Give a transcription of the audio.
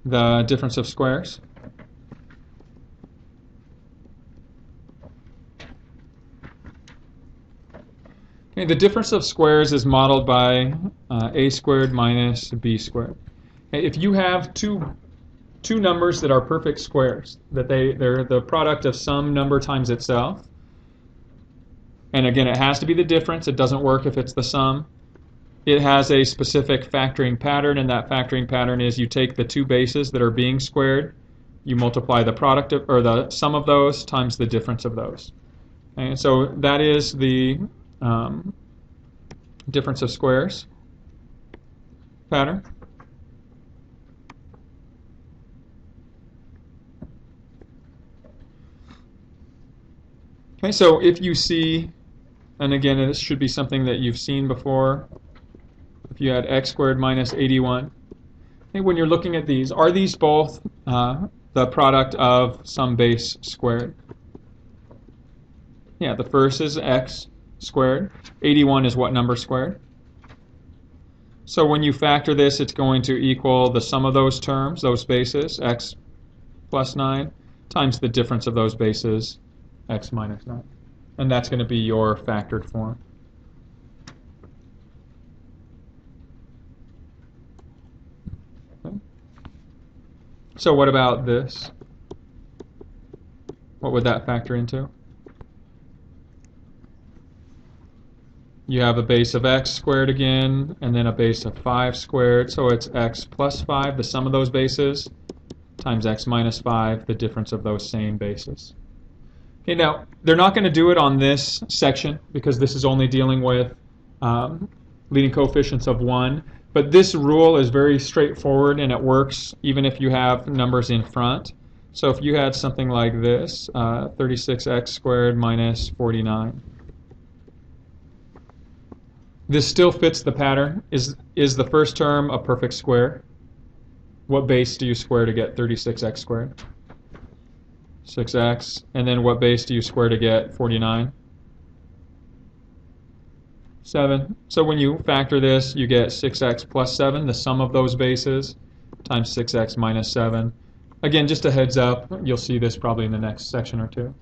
the difference of squares? Okay, the difference of squares is modeled by a squared minus b squared. Okay, if you have two numbers that are perfect squares, that they're the product of some number times itself, and again it has to be the difference, it doesn't work if it's the sum. It has a specific factoring pattern, and that factoring pattern is you take the two bases that are being squared, you multiply the product of, or the sum of those times the difference of those. And so that is the difference of squares pattern. Okay, so if you see, and again this should be something that you've seen before, if you had x squared minus 81, okay, when you're looking at these, are these both the product of some base squared? Yeah, the first is x squared. 81 is what number squared? So when you factor this, it's going to equal the sum of those terms, those bases, x plus 9, times the difference of those bases, x minus 9. And that's going to be your factored form. Okay. So what about this? What would that factor into? You have a base of x squared again, and then a base of 5 squared, so it's x plus 5, the sum of those bases, times x minus 5, the difference of those same bases. Okay, now, they're not going to do it on this section, because this is only dealing with leading coefficients of 1, but this rule is very straightforward, and it works even if you have numbers in front. So if you had something like this, 36x squared minus 49, this still fits the pattern. Is the first term a perfect square? What base do you square to get 36x squared? 6x. And then what base do you square to get 49? 7. So when you factor this, you get 6x plus 7, the sum of those bases, times 6x minus 7. Again, just a heads up, you'll see this probably in the next section or two.